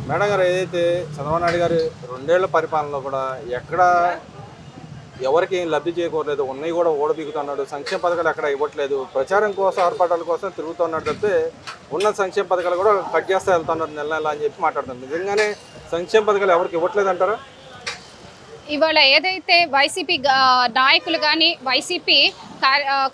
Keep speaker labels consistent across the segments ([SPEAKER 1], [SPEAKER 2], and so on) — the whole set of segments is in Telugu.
[SPEAKER 1] మేడం గారు ఏదైతే చంద్రబాబు నాయుడు గారు 2 ఏళ్ల పరిపాలనలో కూడా ఎక్కడ ఎవరికి ఏం లబ్ధి చేకూరలేదు, ఉన్నాయి కూడా ఓడబిగుతున్నాడు, సంక్షేమ పథకాలు ఎక్కడ ఇవ్వట్లేదు, ప్రచారం కోసం ఆర్పాటాల కోసం తిరుగుతున్నాడు తప్పితే ఉన్న సంక్షేమ పథకాలు కూడా కట్ చేస్తే వెళ్తున్నారు నెల నెల అని చెప్పి మాట్లాడుతున్నారు. నిజంగానే సంక్షేమ పథకాలు ఎవరికి ఇవ్వట్లేదు అంటారా?
[SPEAKER 2] ఇవాళ ఏదైతే వైసీపీ నాయకులు కానీ వైసీపీ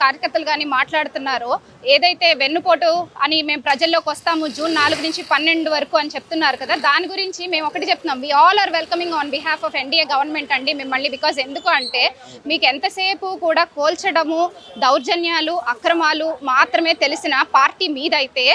[SPEAKER 2] కార్యకర్తలు కానీ మాట్లాడుతున్నారో, ఏదైతే వెన్నుపోటు అని మేము ప్రజల్లోకి వస్తాము జూన్ 4 నుంచి 12 వరకు అని చెప్తున్నారు కదా, దాని గురించి మేము ఒకటి చెప్తున్నాం. We all are welcoming on behalf of NDA government అండి మిమ్మల్ని. బికాజ్ ఎందుకు అంటే మీకు ఎంతసేపు కూడా కోల్చడము, దౌర్జన్యాలు, అక్రమాలు మాత్రమే తెలిసిన పార్టీ మీదైతే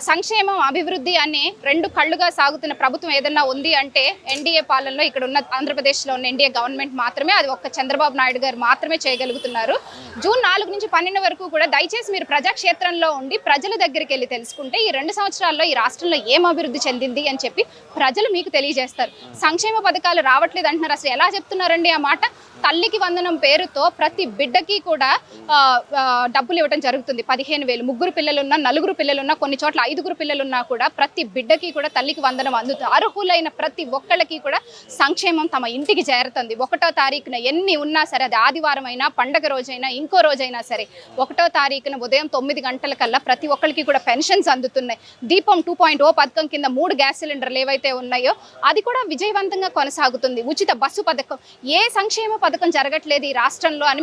[SPEAKER 2] సంక్షేమం, అభివృద్ధి అనే 2 కళ్ళుగా సాగుతున్న ప్రభుత్వం ఏదన్నా ఉంది అంటే ఎన్డీఏ పాలనలో ఇక్కడ ఉన్న ఆంధ్రప్రదేశ్లో ఉన్న ఎన్డీఏ గవర్నమెంట్ మాత్రమే. అది ఒక్క చంద్రబాబు నాయుడు గారు మాత్రమే చేయగలుగుతున్నారు. జూన్ 4 నుంచి 12 వరకు కూడా దయచేసి మీరు ప్రజాక్షేత్రంలో ఉండి ప్రజల దగ్గరికి వెళ్ళి తెలుసుకుంటే ఈ 2 సంవత్సరాల్లో ఈ రాష్ట్రంలో ఏం అభివృద్ధి చెందింది అని చెప్పి ప్రజలు మీకు తెలియజేస్తారు. సంక్షేమ పథకాలు రావట్లేదు అంటున్నారు. అసలు ఎలా చెప్తున్నారండి ఆ మాట? తల్లికి వందనం పేరుతో ప్రతి బిడ్డకి కూడా డబ్బులు ఇవ్వడం జరుగుతుంది. 15,000. 3 పిల్లలున్నా, 4 పిల్లలున్నా, కొన్ని చోట్ల 5 పిల్లలున్నా కూడా ప్రతి బిడ్డకి కూడా తల్లికి వందనం అందుతుంది. అర్హులైన ప్రతి ఒక్కళ్ళకి కూడా సంక్షేమం తమ ఇంటికి చేరుతుంది. 1వ తారీఖున ఎన్ని ఉన్నా సరే, అది ఆదివారం అయినా, పండగ రోజైనా, ఇంకో రోజైనా సరే, 1వ తారీఖున ఉదయం 9 గంటలకల్లా ప్రతి ఒక్కరికి కూడా పెన్షన్స్ అందుతున్నాయి. దీపం 2.0 పథకం కింద 3 గ్యాస్ సిలిండర్లు ఏవైతే ఉన్నాయో అది కూడా విజయవంతంగా కొనసాగుతుంది. ఉచిత బస్సు పథకం, ఏ సంక్షేమ పథకం జరగట్లేదు ఈ రాష్ట్రంలో అని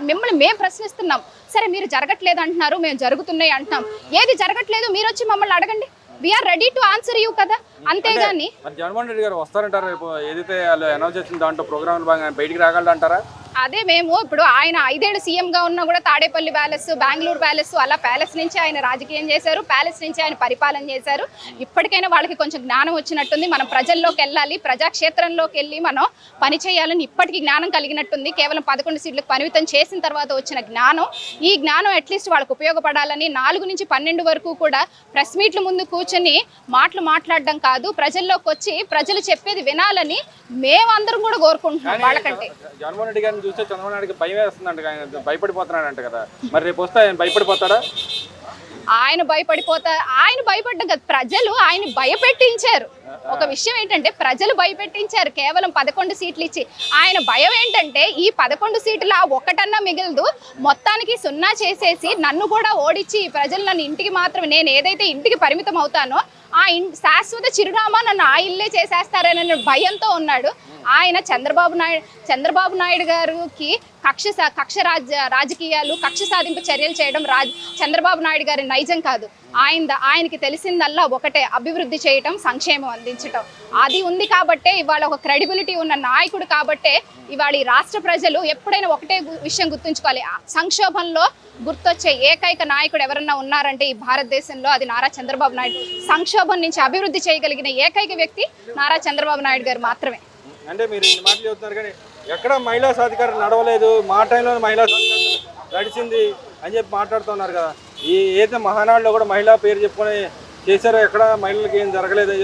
[SPEAKER 2] మిమ్మల్ని మేము ప్రశ్నిస్తున్నాం. సరే, మీరు జరగట్లేదు అంటున్నారు, మేము జరుగుతున్నాయి అంటున్నాం. ఏది జరగట్లేదు మీరు వచ్చి మమ్మల్ని అడగండి. We are ready to answer you కదా, అంతేగాని.
[SPEAKER 1] జగన్మోహన్ రెడ్డి గారు వస్తారంటారా రేపు? ఏదైతే వాళ్ళు అనౌన్స్ చేసిన దాంట్లో ప్రోగ్రామ్ భాగంగా బయటికి రాగలరంటారా?
[SPEAKER 2] అదే మేము ఇప్పుడు ఆయన 5 ఏళ్ళు సీఎంగా ఉన్నా కూడా తాడేపల్లి ప్యాలెస్, బెంగళూరు ప్యాలెస్, అలా ప్యాలెస్ నుంచి ఆయన రాజకీయం చేశారు, ప్యాలెస్ నుంచి ఆయన పరిపాలన చేశారు. ఇప్పటికైనా వాళ్ళకి కొంచెం జ్ఞానం వచ్చినట్టుంది. మనం ప్రజల్లోకి వెళ్ళాలి, ప్రజాక్షేత్రంలోకి వెళ్ళి మనం పని చేయాలని ఇప్పటికీ జ్ఞానం కలిగినట్టుంది. కేవలం 11 సీట్లకు పరిమితం చేసిన తర్వాత వచ్చిన జ్ఞానం, ఈ జ్ఞానం అట్లీస్ట్ వాళ్ళకు ఉపయోగపడాలని 4 నుంచి 12 వరకు కూడా ప్రెస్ మీట్ల ముందు కూర్చొని మాట్లాడడం కాదు, ప్రజల్లోకి వచ్చి ప్రజలు చెప్పేది వినాలని మేమందరం కూడా కోరుకుంటున్నాం. వాళ్ళకంటే
[SPEAKER 1] జగన్మోహన్ రెడ్డి గారిని చూస్తే చంద్రబాబు నాయుడుకి భయం వేస్తుందంట, ఆయన భయపడిపోతున్నాడంట కదా, మరి రేపు వస్తే ఆయన భయపడిపోతాడా?
[SPEAKER 2] ఆయన భయపడ్డం కదా, ప్రజలు ఆయన భయపెట్టించారు. ఒక విషయం ఏంటంటే ప్రజలు భయపెట్టించారు కేవలం 11 సీట్లు ఇచ్చి. ఆయన భయం ఏంటంటే ఈ 11 సీట్లు ఆ ఒక్కటన్నా మిగలదు, మొత్తానికి 0 చేసేసి నన్ను కూడా ఓడించి ప్రజలు నన్ను ఇంటికి మాత్రం, నేను ఏదైతే ఇంటికి పరిమితం అవుతానో ఆ శాశ్వత చిరునామా నన్ను ఆ ఇల్లే చేసేస్తారనే భయంతో ఉన్నాడు ఆయన. చంద్రబాబు నాయుడు గారికి రాజకీయాలు, కక్ష సాధింపు చర్యలు చేయడం చంద్రబాబు నాయుడు గారి నైజం కాదు. ఆయనకి తెలిసిందల్లా ఒకటే, అభివృద్ధి చేయటం, సంక్షేమం అందించటం. అది ఉంది కాబట్టే ఇవాళ ఒక క్రెడిబిలిటీ ఉన్న నాయకుడు కాబట్టే ఇవాళ ఈ రాష్ట్ర ప్రజలు ఎప్పుడైనా ఒకటే విషయం గుర్తుంచుకోవాలి, సంక్షోభంలో గుర్తొచ్చే ఏకైక నాయకుడు ఎవరన్నా ఉన్నారంటే ఈ భారతదేశంలో అది నారా చంద్రబాబు నాయుడు. సంక్షోభం నుంచి అభివృద్ధి చేయగలిగిన ఏకైక వ్యక్తి నారా చంద్రబాబు నాయుడు గారు మాత్రమే.
[SPEAKER 1] అంటే మీరు ఈ మాటలు చెబుతున్నారు కానీ ఎక్కడ మహిళా సాధికారం నడవలేదు, మా టైంలో మహిళా సాధికారం నడిచింది అని చెప్పి మాట్లాడుతున్నారు కదా. ఏదైతే మహానాడులో కూడా మహిళా పేరు చెప్పుకొని చేశారో ఎక్కడ మహిళలకు ఏం జరగలేదు,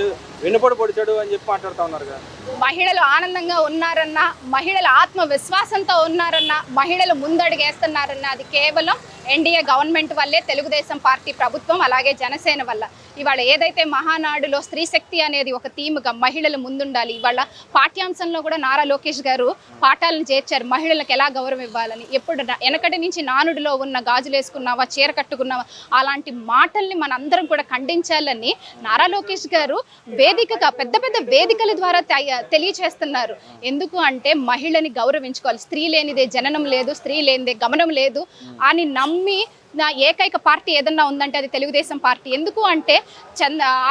[SPEAKER 1] వెన్నుపోటు పొడిచాడు అని చెప్పి మాట్లాడుతూ ఉన్నారు కదా.
[SPEAKER 2] మహిళలు ఆనందంగా ఉన్నారన్నా, మహిళలు ఆత్మవిశ్వాసంతో ఉన్నారన్నా, మహిళలు ముందడుగేస్తున్నారన్నా అది కేవలం ఎన్డీఏ గవర్నమెంట్ వల్లే, తెలుగుదేశం పార్టీ ప్రభుత్వం, అలాగే జనసేన వల్ల. ఇవాళ ఏదైతే మహానాడులో స్త్రీ శక్తి అనేది ఒక థీమ్గా మహిళలు ముందుండాలి. ఇవాళ పాఠ్యాంశంలో కూడా నారా లోకేష్ గారు పాఠాలను చేర్చారు, మహిళలకు ఎలా గౌరవం ఇవ్వాలని. ఎప్పుడు వెనకటి నుంచి నానుడిలో ఉన్న గాజులు వేసుకున్నావా, చీర కట్టుకున్నావా, అలాంటి మాటల్ని మనందరం కూడా ఖండించాలని నారా లోకేష్ గారు వేదికగా పెద్ద వేదికల ద్వారా తెలియచేస్తున్నారు. ఎందుకు అంటే మహిళని గౌరవించుకోవాలి, స్త్రీ లేనిదే జననం లేదు, స్త్రీ లేనిదే గమనం లేదు అని నమ్మి నా ఏకైక పార్టీ ఏదన్నా ఉందంటే అది తెలుగుదేశం పార్టీ. ఎందుకు అంటే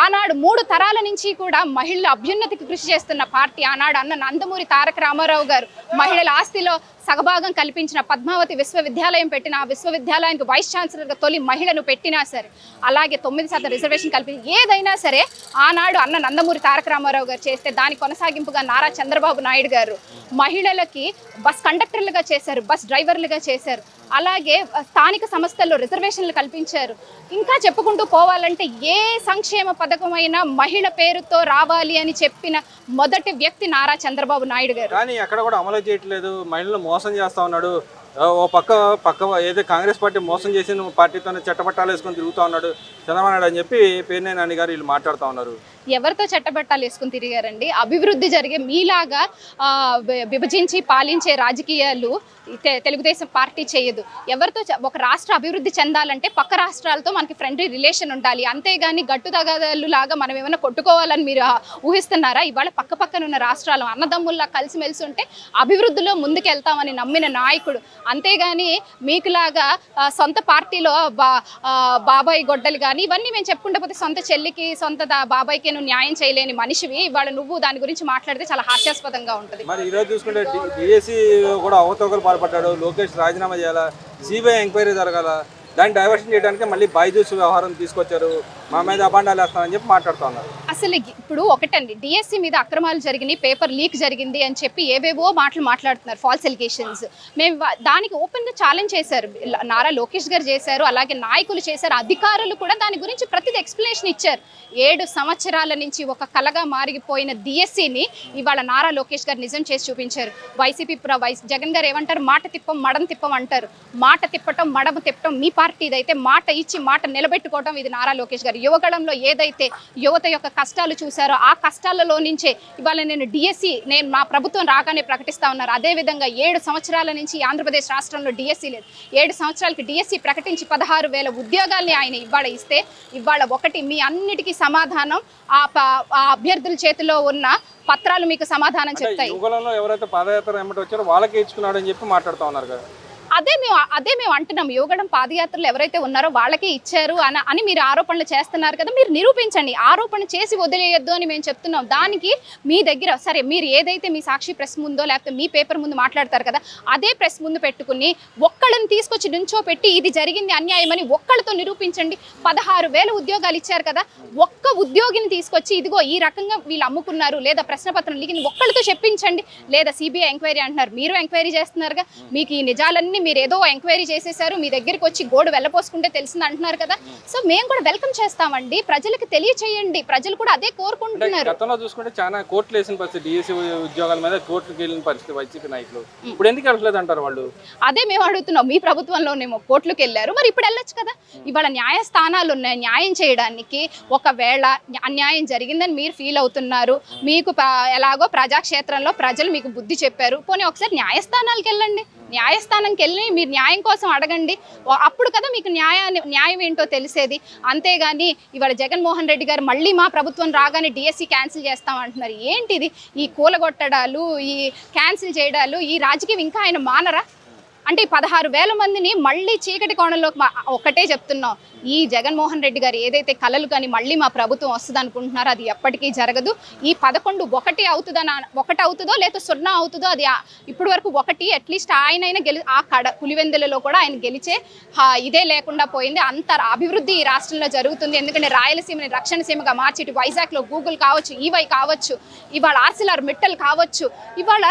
[SPEAKER 2] ఆనాడు 3 తరాల నుంచి కూడా మహిళల అభ్యున్నతికి కృషి చేస్తున్న పార్టీ. ఆనాడు అన్న నందమూరి తారక రామారావు గారు మహిళల ఆస్తిలో సగభాగం కల్పించిన, పద్మావతి విశ్వవిద్యాలయం పెట్టిన, ఆ విశ్వవిద్యాలయానికి వైస్ ఛాన్సలర్గా తొలి మహిళను పెట్టినా సరే, అలాగే 9% రిజర్వేషన్ కల్పించి ఏదైనా సరే ఆనాడు అన్న నందమూరి తారక రామారావు గారు చేస్తే దాని కొనసాగింపుగా నారా చంద్రబాబు నాయుడు గారు మహిళలకి బస్ కండక్టర్లుగా చేశారు, బస్ డ్రైవర్లుగా చేశారు. అలాగే స్థానిక సంస్థల్లో రిజర్వేషన్లు కల్పించారు. ఇంకా చెప్పుకుంటూ పోవాలంటే ఏ సంక్షేమ పథకమైనా మహిళ పేరుతో రావాలి అని చెప్పిన మొదటి వ్యక్తి నారా చంద్రబాబు నాయుడు గారు.
[SPEAKER 1] కానీ ఎక్కడ కూడా అమలు చేయట్లేదు, మహిళలు మోసం చేస్తా ఉన్నాడు, ఓ పక్క ఏదో కాంగ్రెస్ పార్టీ మోసం చేసిన పార్టీతోనే చట్టపట్టాలు వేసుకొని తిరుగుతూ ఉన్నాడు చంద్రబాబు నాయుడు అని చెప్పి పేర్నేని నాని గారు వీళ్ళు మాట్లాడుతూ ఉన్నారు.
[SPEAKER 2] ఎవరితో చట్టబట్టాలు వేసుకుని తిరిగారండి? అభివృద్ధి జరిగే మీలాగా విభజించి పాలించే రాజకీయాలు తెలుగుదేశం పార్టీ చేయదు. ఎవరితో ఒక రాష్ట్ర అభివృద్ధి చెందాలంటే పక్క రాష్ట్రాలతో మనకి ఫ్రెండ్లీ రిలేషన్ ఉండాలి, అంతేగాని గట్టు తగాదాలు లాగా మనం ఏమైనా కొట్టుకోవాలని మీరు ఊహిస్తున్నారా? ఇవాళ పక్కన ఉన్న రాష్ట్రాలు అన్నదమ్ముల్లా కలిసిమెలిసి ఉంటే అభివృద్ధిలో ముందుకెళ్తామని నమ్మిన నాయకుడు, అంతేగాని మీకులాగా సొంత పార్టీలో బాబాయ్ గొడ్డలు కానీ ఇవన్నీ మేము చెప్పుకుంటే పోతే సొంత చెల్లికి సొంత బాబాయ్కి నువ్వు న్యాయం చేయలేని మనిషివి. ఇవాళ నువ్వు దాని గురించి మాట్లాడితే చాలా హాస్యాస్పదంగా ఉంటుంది.
[SPEAKER 1] మరి ఈరోజు చూసుకుంటే డిఎస్సి కూడా అవతవకలు పాల్పడ్డాడు, లోకేష్ రాజీనామా చేయాలా, సిబిఐ ఎంక్వైరీ జరగాల, దాన్ని డైవర్షన్ చేయడానికి మళ్ళీ బైజూస్ వ్యవహారం తీసుకొచ్చారు, మా మీద అబాండాలు వేస్తామని చెప్పి మాట్లాడుతూ ఉన్నారు.
[SPEAKER 2] అసలు ఇప్పుడు ఒకటండి, డిఎస్సి మీద అక్రమాలు జరిగినాయి, పేపర్ లీక్ జరిగింది అని చెప్పి ఏవేవో మాట్లాడుతున్నారు, ఫాల్స్ ఎలిగేషన్స్. మేము దానికి ఓపెన్గా ఛాలెంజ్ చేశారు, నారా లోకేష్ గారు చేశారు, అలాగే నాయకులు చేశారు, అధికారులు కూడా దాని గురించి ప్రతిదీ ఎక్స్ప్లెనేషన్ ఇచ్చారు. 7 సంవత్సరాల నుంచి ఒక కలగా మారిపోయిన డిఎస్సిని ఇవాళ నారా లోకేష్ గారు నిజం చేసి చూపించారు. వైసీపీ జగన్ గారు ఏమంటారు, మాట తిప్పం మడం తిప్పం అంటారు. మాట తిప్పటం మడమ తిప్పటం మీ పార్టీదైతే, మాట ఇచ్చి మాట నిలబెట్టుకోవటం ఇది నారా లోకేష్ గారు. యువగళంలో ఏదైతే యువత యొక్క కష్టాలు చూశారో ఆ కష్టాలలో నుంచే ఇవాళ నేను మా ప్రభుత్వం రాగానే ప్రకటిస్తా ఉన్నారు. అదేవిధంగా 7 సంవత్సరాల నుంచి ఆంధ్రప్రదేశ్ రాష్ట్రంలో డిఎస్సి లేదు. 7 సంవత్సరాలకి డిఎస్సి ప్రకటించి 16,000 ఉద్యోగాల్ని ఆయన ఇవాళ ఇస్తే, ఇవాళ ఒకటి మీ అన్నిటికీ సమాధానం ఆ అభ్యర్థుల చేతిలో ఉన్న పత్రాలు మీకు సమాధానం చెప్తాయి.
[SPEAKER 1] యువగళంలో ఎవరైతే పాదయాత్ర ఎమ్మటి వచ్చారో వాళ్ళకే ఇచ్చుకున్నాడు అని చెప్పి మాట్లాడుతూ ఉన్నారు కదా.
[SPEAKER 2] అదే మేము అంటున్నాం, యువగడం పాదయాత్రలు ఎవరైతే ఉన్నారో వాళ్ళకే ఇచ్చారు అని మీరు ఆరోపణలు చేస్తున్నారు కదా, మీరు నిరూపించండి. ఆరోపణ చేసి వదిలేయొద్దు అని మేము చెప్తున్నాం. దానికి మీ దగ్గర సరే మీరు ఏదైతే మీ సాక్షి ప్రెస్ ముందో లేకపోతే మీ పేపర్ ముందు మాట్లాడతారు కదా, అదే ప్రెస్ ముందు పెట్టుకుని ఒక్కళ్ళని తీసుకొచ్చి నుంచో పెట్టి ఇది జరిగింది అన్యాయమని ఒక్కళ్ళతో నిరూపించండి. 16,000 ఉద్యోగాలు ఇచ్చారు కదా, ఒక్క ఉద్యోగిని తీసుకొచ్చి ఇదిగో ఈ రకంగా వీళ్ళు అమ్ముకున్నారు లేదా ప్రశ్నపత్రం లీకింది ఒక్కళ్ళతో చెప్పించండి. లేదా సిబిఐ ఎంక్వైరీ అంటున్నారు, మీరు ఎంక్వైరీ చేస్తున్నారుగా, మీకు ఈ నిజాలన్నీ మీరు ఏదో ఎంక్వైరీ చేసేసారు, మీ దగ్గరికి వచ్చి గోడు వెళ్ళపోసుకుంటే తెలిసింది అంటున్నారు కదా. సో మేము కూడా వెల్కమ్ చేస్తామండి, ప్రజలకు తెలియచేయండి, ప్రజలు కూడా అదే కోరుకుంటున్నారు.
[SPEAKER 1] గతంలో చూసుకుంటే చాలా కోర్టులు వేసిన పరిస్థితి, డిఎస్సి ఉద్యోగాల మీద కోర్టులకు వెళ్ళిన పరిస్థితి వైసీపీ నాయకులు, ఇప్పుడు ఎందుకు వెళ్ళలేదు అంటారు వాళ్ళు?
[SPEAKER 2] అదే మేము అడుగుతున్నాం, మీ ప్రభుత్వంలోనేమో కోర్టులకు వెళ్ళారు, మరి ఇప్పుడు వెళ్ళొచ్చు కదా. ఇవాళ న్యాయస్థానాలు ఉన్నాయి న్యాయం చేయడానికి. ఒకవేళ అన్యాయం జరిగిందని మీరు ఫీల్ అవుతున్నారు, మీకు ఎలాగో ప్రజాక్షేత్రంలో ప్రజలు మీకు బుద్ధి చెప్పారు, పోనీ ఒకసారి న్యాయస్థానాలకు వెళ్ళండి, న్యాయస్థానంకి వెళ్ళి మీరు న్యాయం కోసం అడగండి, అప్పుడు కదా మీకు న్యాయం ఏంటో తెలిసేది. అంతేగాని ఇవాళ జగన్మోహన్ రెడ్డి గారు మళ్ళీ మా ప్రభుత్వం రాగానే డిఎస్సి క్యాన్సిల్ చేస్తామంటున్నారు. ఏంటిది ఈ కూలగొట్టడాలు, ఈ క్యాన్సిల్ చేయడాలు, ఈ రాజకీయం ఇంకా ఆయన మానరా? అంటే 16,000 మందిని మళ్ళీ చీకటి కోణంలోకి ఒకటే చెప్తున్నాం, ఈ జగన్మోహన్ రెడ్డి గారు ఏదైతే కలలు కానీ మళ్ళీ మా ప్రభుత్వం వస్తుంది అనుకుంటున్నారో అది ఎప్పటికీ జరగదు. ఈ 11 ఒకటి అవుతుందో లేదా 0 అవుతుందో, అది ఇప్పటి వరకు ఒకటి, అట్లీస్ట్ ఆయనైనా పులివెందులలో కూడా ఆయన గెలిచే ఇదే లేకుండా పోయింది. అంత అభివృద్ధి ఈ రాష్ట్రంలో జరుగుతుంది. ఎందుకంటే రాయలసీమని రక్షణ సీమగా మార్చి ఇటు వైజాగ్లో గూగుల్ కావచ్చు, ఈవై కావచ్చు, ఇవాళ ఆర్సిలార్ మిట్టల్ కావచ్చు, ఇవాళ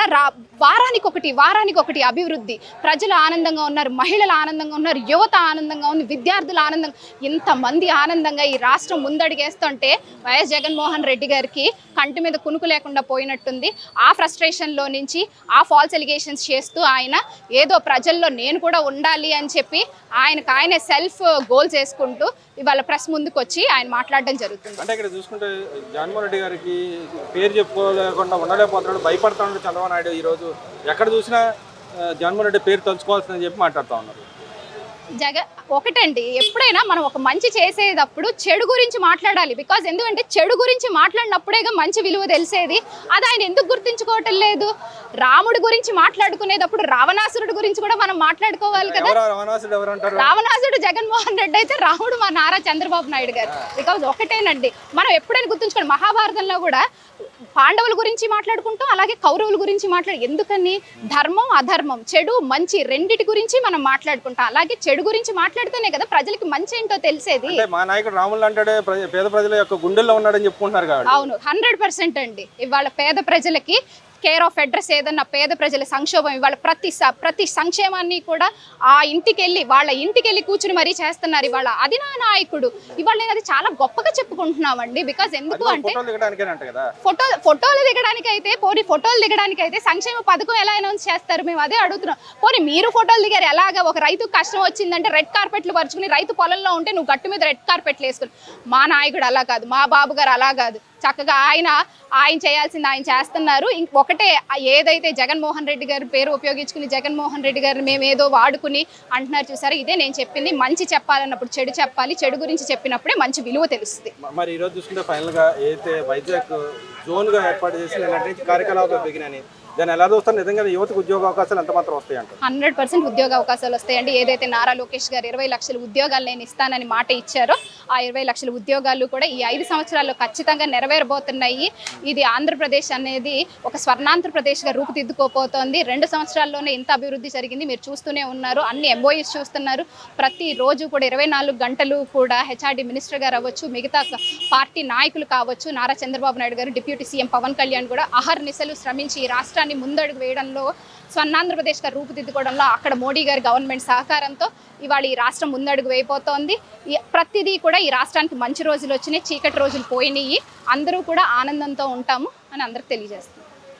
[SPEAKER 2] వారానికి ఒకటి అభివృద్ధి. ప్రజలు ఆనందంగా ఉన్నారు, మహిళలు ఆనందంగా ఉన్నారు, యువత ఆనందంగా ఉంది, విద్యార్థులు ఆనందంగా, ఇంతమంది ఆనందంగా ఈ రాష్ట్రం ముందడుగేస్తుంటే వైఎస్ జగన్మోహన్ రెడ్డి గారికి కంటి మీద కునుకు లేకుండా పోయినట్టుంది. ఆ ఫ్రస్ట్రేషన్లో నుంచి ఆ ఫాల్స్ ఎలిగేషన్స్ చేస్తూ ఆయన ఏదో ప్రజల్లో నేను కూడా ఉండాలి అని చెప్పి ఆయనే సెల్ఫ్ గోల్స్ వేసుకుంటూ ఇవాళ ప్రెస్ ముందుకు వచ్చి ఆయన మాట్లాడడం జరుగుతుంది.
[SPEAKER 1] అంటే ఇక్కడ చూసుకుంటే జగన్మోహన్ రెడ్డి గారికి పేరు చెప్పుకోలేకుండా ఉండలేకపోతున్నాడు, భయపడుతున్నాడు చంద్రబాబు నాయుడు. ఈరోజు ఎక్కడ చూసినా జగన్మోహన్ రెడ్డి పేరు తలుచుకోవాల్సిందని చెప్పి మాట్లాడుతూ ఉన్నారు.
[SPEAKER 2] ఒకటండి, ఎప్పుడైనా మనం ఒక మంచి చేసేటప్పుడు చెడు గురించి మాట్లాడాలి. బికాజ్ ఎందుకంటే చెడు గురించి మాట్లాడినప్పుడేగా మంచి విలువ తెలిసేది. అది ఆయన ఎందుకు గుర్తించుకోవటం లేదు? రాముడి గురించి మాట్లాడుకునేటప్పుడు రావణాసురుడి గురించి కూడా మనం మాట్లాడుకోవాలి కదా. రావణాసురుడు జగన్మోహన్ రెడ్డి అయితే రాముడు మా నారా చంద్రబాబు నాయుడు గారు. బికాజ్ ఒకటేనండి, మనం ఎప్పుడైనా గుర్తుంచుకోండి, మహాభారతంలో కూడా పాండవుల గురించి మాట్లాడుకుంటాం, అలాగే కౌరవుల గురించి ఎందుకని ధర్మం అధర్మం, చెడు మంచి రెండిటి గురించి మనం మాట్లాడుకుంటాం. అలాగే చెడు గురించి మాట్లాడితేనే కదా ప్రజలకి మంచి ఏంటో తెలిసేది.
[SPEAKER 1] మా నాయకుడు రాములు అంటే పేద ప్రజల యొక్క గుండెల్లో ఉన్నాడని చెప్పుకుంటున్నారు.
[SPEAKER 2] అవును, 100% అండి. ఇవాళ పేద ప్రజలకి కేర్ ఆఫ్ అడ్రస్ ఏదన్నా పేద ప్రజల సంక్షోభం ఇవాళ ప్రతి సంక్షేమాన్ని కూడా ఆ వాళ్ళ ఇంటికి వెళ్ళి కూర్చుని మరీ చేస్తున్నారు ఇవాళ. అది నా నాయకుడు. ఇవాళ నేను అది చాలా గొప్పగా చెప్పుకుంటున్నామండి. బికాజ్ ఎందుకు అంటే ఫోటోలు దిగడానికి అయితే ఫోటోలు దిగడానికి అయితే సంక్షేమ పథకం ఎలా అనౌన్స్ చేస్తారు? మేము అదే అడుగుతున్నాం. పోనీ మీరు ఫోటోలు దిగారు, ఎలాగా? ఒక రైతుకు కష్టం వచ్చిందంటే రెడ్ కార్పెట్లు పరుచుకుని, రైతు పొలంలో ఉంటే నువ్వు గట్టు మీద రెడ్ కార్పెట్లు వేసుకుని. మా నాయకుడు అలా కాదు, మా బాబు గారు అలా కాదు. చక్కగా ఆయన చేయాల్సింది ఆయన చేస్తున్నారు. ఒకటే ఏదైతే జగన్మోహన్ రెడ్డి గారి పేరు ఉపయోగించుకుని జగన్మోహన్ రెడ్డి గారిని మేము ఏదో వాడుకుని అంటున్నారు చూసారు. ఇదే నేను చెప్పింది. మంచి చెప్పాలన్నప్పుడు చెడు చెప్పాలి, చెడు గురించి చెప్పినప్పుడే మంచి విలువ తెలుస్తుంది.
[SPEAKER 1] మరి ఈరోజు చూసుకుంటే ఫైనల్ గా అయితే వైజాగ్ జోన్ గా ఏర్పాటు చేసి కార్యకలాపాలు పెరిగినాయి. దాన్ని ఎలా చూస్తారు? నిజంగా యువతకు ఉద్యోగ అవకాశాలు ఎంత మాత్రం వస్తాయి అంటే
[SPEAKER 2] 100% ఉద్యోగ అవకాశాలు వస్తాయండి. ఏదైతే నారా లోకేష్ గారు 20 లక్షల ఉద్యోగాలు నేను ఇస్తానని మాట ఇచ్చారో ఆ 20 లక్షల ఉద్యోగాలు కూడా ఈ 5 సంవత్సరాల్లో ఖచ్చితంగా నెరవేరబోతున్నాయి. ఇది ఆంధ్రప్రదేశ్ అనేది ఒక స్వర్ణాంధ్రప్రదేశ్గా రూపుదిద్దుకోబోతోంది. 2 సంవత్సరాల్లోనే ఇంత అభివృద్ధి జరిగింది. మీరు చూస్తూనే ఉన్నారు, అన్ని ఎంఓఈస్ చూస్తున్నారు. ప్రతిరోజు కూడా 24 గంటలు కూడా హెచ్ఆర్డి మినిస్టర్ గారు అవ్వచ్చు, మిగతా పార్టీ నాయకులు కావచ్చు, నారా చంద్రబాబు నాయుడు గారు, డిప్యూటీ సీఎం పవన్ కళ్యాణ్ కూడా అహర్నిశలు శ్రమించి ఈ రాష్ట్రాన్ని ముందడుగు వేయడంలో, స్వర్ణాంధ్రప్రదేశ్గా రూపుదిద్దుకోవడంలో అక్కడ మోడీ గారి గవర్నమెంట్ సహకారంతో ఇవాళ ఈ రాష్ట్రం ముందడుగు వేయబోతోంది. ప్రతిదీ కూడా ఈ రాష్ట్రానికి మంచి రోజులు వచ్చినాయి, చీకటి రోజులు పోయినాయి. అందరూ కూడా ఆనందంతో ఉంటాము అని అందరికి తెలియజేస్తాం.